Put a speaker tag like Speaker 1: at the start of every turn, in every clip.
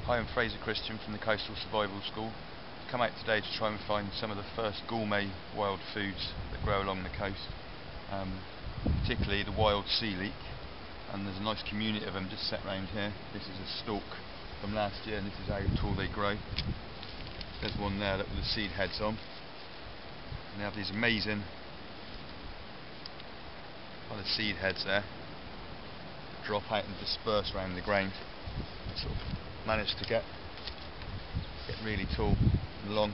Speaker 1: Hi, I'm Fraser from the Coastal Survival School. I've come out today to try and find some of the first gourmet wild foods that grow along the coast, particularly the wild sea leek, and there's a nice community of them just set around here. This is a stalk from last year and this is how tall they grow. There's one there, look, with the seed heads on, and they have these amazing kind of seed heads there that drop out and disperse around the ground. Sort of managed to get really tall and long.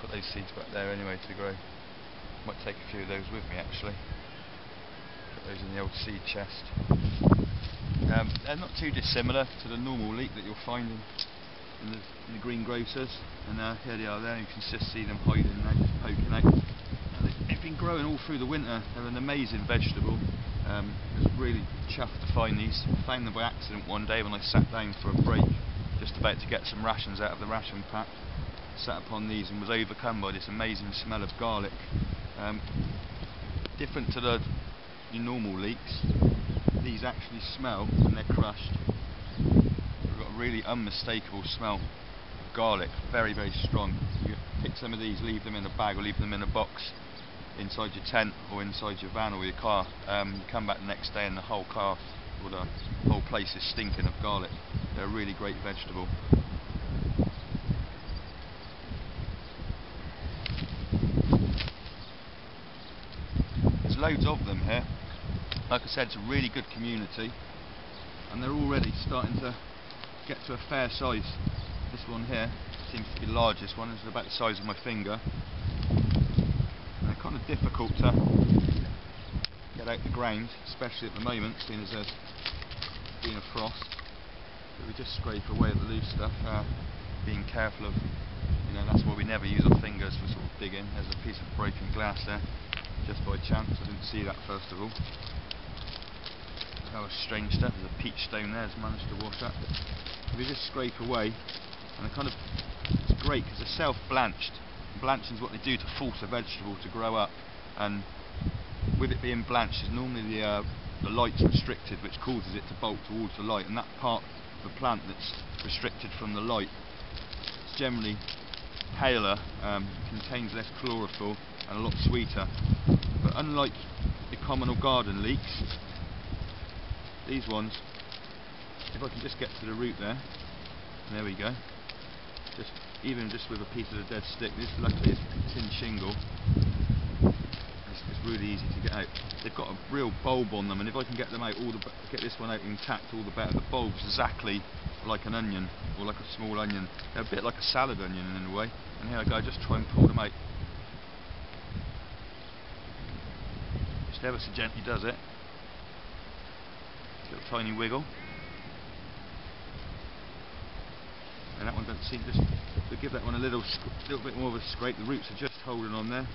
Speaker 1: Put those seeds back there anyway to grow. Might take a few of those with me actually. Put those in the old seed chest. They're not too dissimilar to the normal leek that you'll find in the greengrocers, and here they are there. You can just see them hiding now, just poking out. They've been growing all through the winter. They're an amazing vegetable. I was really chuffed to find these. I found them by accident one day when I sat down for a break, just about to get some rations out of the ration pack. Sat upon these and was overcome by this amazing smell of garlic. Different to your normal leeks, these actually smell when they're crushed. They've got a really unmistakable smell of garlic, very, very strong. You pick some of these, leave them in a bag or leave them in a box inside your tent or inside your van or your car. You come back the next day and the whole car or the whole place is stinking of garlic. They're a really great vegetable. There's loads of them here. Like I said, it's a really good community and they're already starting to get to a fair size. This one here seems to be the largest one. It's about the size of my finger. Kind of difficult to get out the ground, especially at the moment, seeing as there's been a frost. But we just scrape away the loose stuff, being careful of, that's why we never use our fingers for sort of digging. There's a piece of broken glass there, just by chance. I didn't see that first of all. That was strange stuff. There's a peach stone there, it's managed to wash up. But we just scrape away, and it's great because they're self-blanched. Blanching is what they do to force a vegetable to grow up, and with it being blanched, is normally the light's restricted, which causes it to bolt towards the light, and that part of the plant that's restricted from the light is generally paler, contains less chlorophyll and a lot sweeter. But unlike the common or garden leeks, these ones, if I can just get to the root there we go. Even just with a piece of the dead stick, this luckily is tin shingle, it's really easy to get out. They've got a real bulb on them, and if I can get them out, get this one out intact, all the better. The bulb's exactly like an onion, or like a small onion. They're a bit like a salad onion in a way. And here I go, just try and pull them out. Just ever so gently does it. Just a little tiny wiggle. And that one doesn't seem to give that one a little bit more of a scrape. The roots are just holding on there.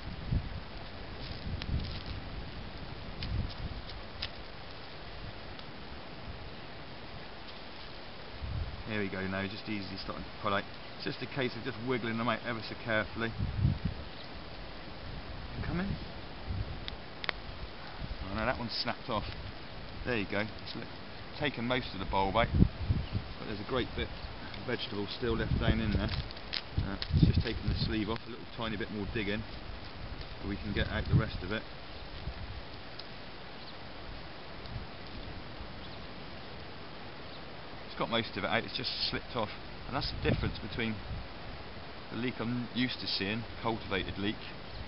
Speaker 1: Here we go now, just easily starting to pull out. It's just a case of just wiggling them out ever so carefully. Come in. Oh no, that one's snapped off. There you go. It's taken most of the bulb out, but there's a great bit vegetable still left down in there. It's just taking the sleeve off, a little tiny bit more digging so we can get out the rest of it. It's got most of it out, it's just slipped off, and that's the difference between the leek I'm used to seeing, cultivated leek,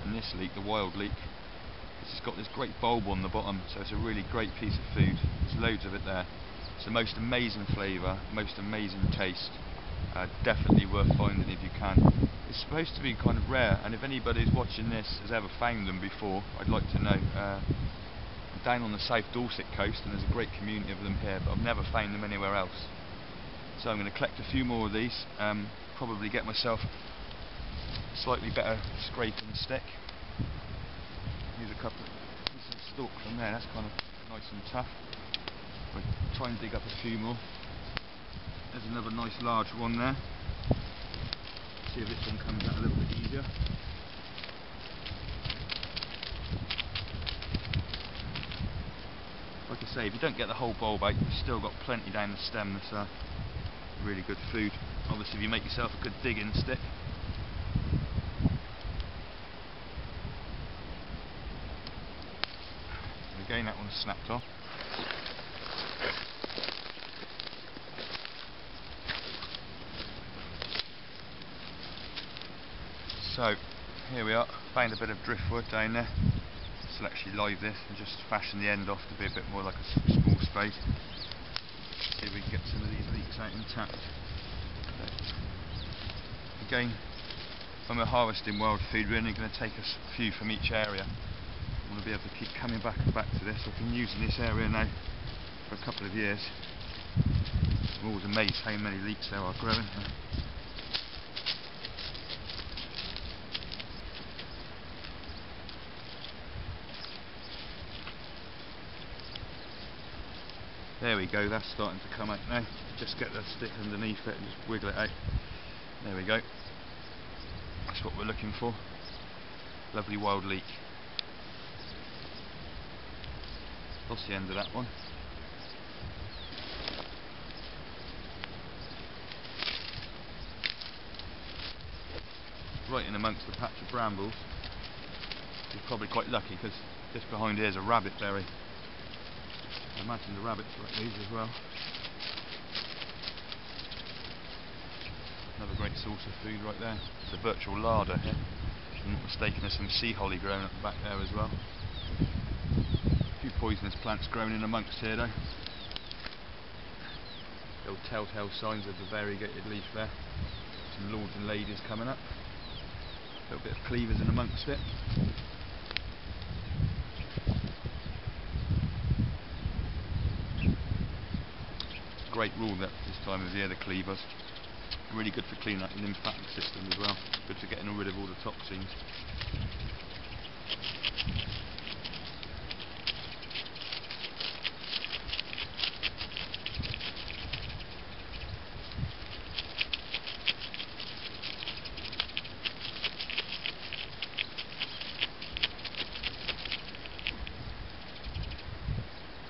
Speaker 1: and this leek, the wild leek. It's got this great bulb on the bottom, so it's a really great piece of food. There's loads of it there. It's the most amazing flavour, most amazing taste. Definitely worth finding if you can. It's supposed to be kind of rare, and if anybody's watching this has ever found them before, I'd like to know. I'm down on the South Dorset coast and there's a great community of them here, but I've never found them anywhere else. So I'm going to collect a few more of these, probably get myself a slightly better scraping stick. Use a couple of stalks from there, that's kind of nice and tough. I'll try and dig up a few more. There's another nice large one there. See if this one comes out a little bit easier. Like I say, if you don't get the whole bulb out, you've still got plenty down the stem. really good food. Obviously if you make yourself a good digging stick. Again, that one's snapped off. So here we are, found a bit of driftwood down there. So I'll actually live this and just fashion the end off to be a bit more like a small spade. See if we can get some of these leeks out intact. Again, when we're harvesting wild food, we're only going to take us a few from each area. I want to be able to keep coming back and back to this. I've been using this area now for a couple of years. I'm always amazed how many leeks there are growing here. There we go, that's starting to come out now. Just get the stick underneath it and just wiggle it out. There we go. That's what we're looking for. Lovely wild leek. Lost the end of that one. Right in amongst the patch of brambles. You're probably quite lucky because just behind here is a rabbit berry. I imagine the rabbits like these as well. Another great source of food right there. It's a virtual larder here. If I'm not mistaken, there's some sea holly growing up the back there as well. A few poisonous plants growing in amongst here though. Little telltale signs of the variegated leaf there. Some lords and ladies coming up. A little bit of cleavers in amongst it. Great rule that this time of year, the cleavers. Really good for cleaning up the lymphatic system as well. Good for getting rid of all the toxins.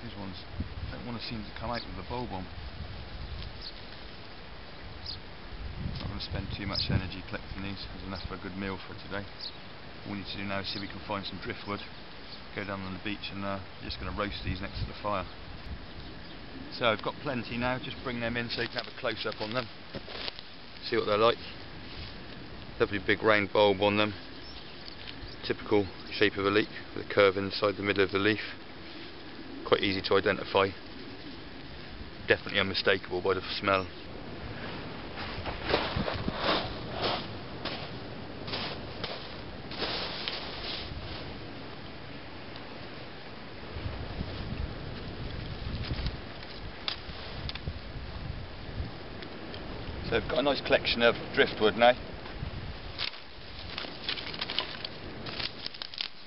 Speaker 1: These ones don't want to seem to come out with the bulb on. Not going to spend too much energy collecting these. There's enough for a good meal for today. All we need to do now is see if we can find some driftwood, go down on the beach and just going to roast these next to the fire. So I've got plenty now, just bring them in so you can have a close up on them, see what they're like. Lovely big round bulb on them, typical shape of a leek with a curve inside the middle of the leaf. Quite easy to identify, definitely unmistakable by the smell. So I've got a nice collection of driftwood now.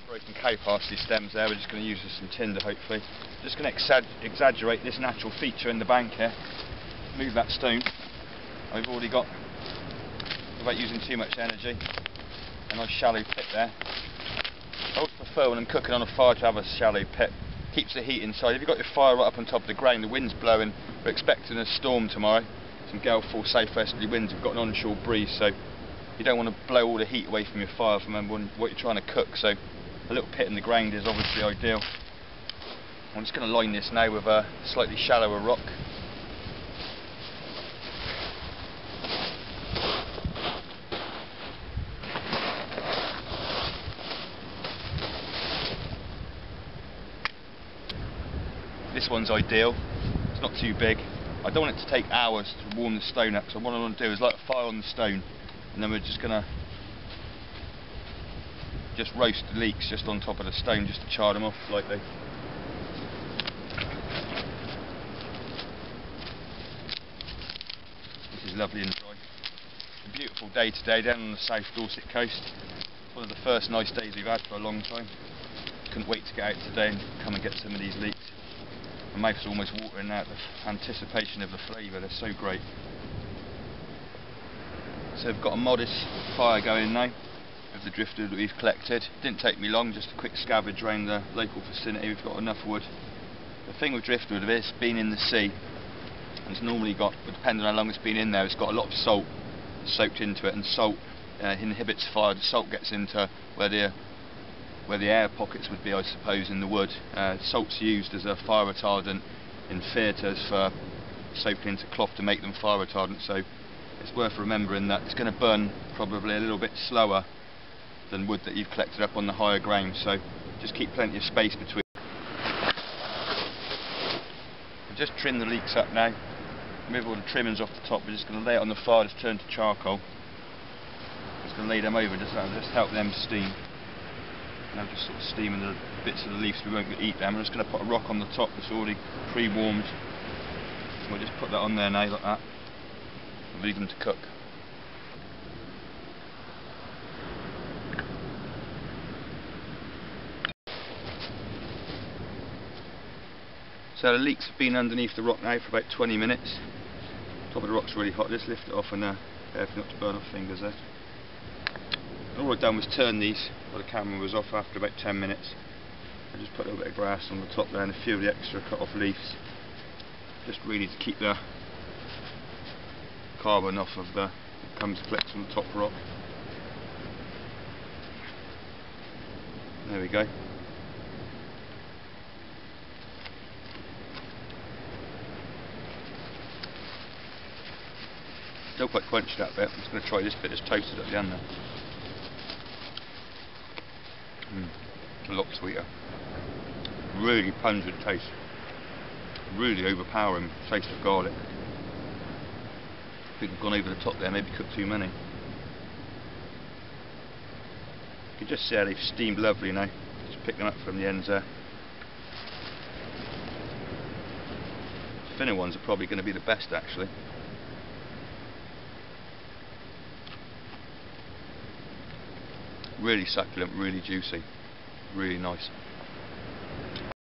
Speaker 1: Broken cow parsley stems there, we're just going to use as some tinder hopefully. Just going to exaggerate this natural feature in the bank here. Move that stone. I've already got, without using too much energy, a nice shallow pit there. I always prefer when I'm cooking on a fire to have a shallow pit. Keeps the heat inside. If you've got your fire right up on top of the ground, the wind's blowing, we're expecting a storm tomorrow. Some gale force southwesterly winds, we've got an onshore breeze, so you don't want to blow all the heat away from your fire from what you're trying to cook, so a little pit in the ground is obviously ideal. I'm just going to line this now with a slightly shallower rock. This one's ideal, it's not too big. I don't want it to take hours to warm the stone up, so what I want to do is light a fire on the stone and then we're just going to roast the leeks just on top of the stone just to char them off slightly. This is lovely and dry. It's a beautiful day today down on the South Dorset coast. It's one of the first nice days we've had for a long time. Couldn't wait to get out today and come and get some of these leeks. My mouth's almost watering out, the anticipation of the flavour, they're so great. So we've got a modest fire going now of the driftwood that we've collected. It didn't take me long, just a quick scavenge around the local vicinity, we've got enough wood. The thing with driftwood, it's been in the sea and it's normally got, depending on how long it's been in there, it's got a lot of salt soaked into it, and salt inhibits fire. The salt gets into where the air pockets would be, I suppose, in the wood. Salt's used as a fire retardant in theatres for soaking into cloth to make them fire retardant, so it's worth remembering that it's going to burn probably a little bit slower than wood that you've collected up on the higher ground, so just keep plenty of space between. We've just trimmed the leeks up now. Remove all the trimmings off the top. We're just going to lay it on the fire, just turn to charcoal. Just going to lay them over, just help them steam. And I'm just sort of steaming the bits of the leaves, we won't eat them. I'm just going to put a rock on the top that's already pre-warmed. And we'll just put that on there now like that. And leave them to cook. So the leeks have been underneath the rock now for about 20 minutes. Top of the rock's really hot. Just lift it off and careful not to burn off fingers there. And all I've done was turn these while the camera was off after about 10 minutes. I just put a little bit of grass on the top there and a few of the extra cut off leaves. Just really to keep the carbon off of the that comes collects on the top rock. There we go. Still quite crunchy that bit. I'm just going to try this bit that's toasted at the end there. A lot sweeter. Really pungent taste. Really overpowering taste of garlic. I think I've gone over the top there, maybe cooked too many. You can just see how they've steamed lovely now. Just pick them up from the ends there. The thinner ones are probably going to be the best actually. Really succulent, really juicy, really nice.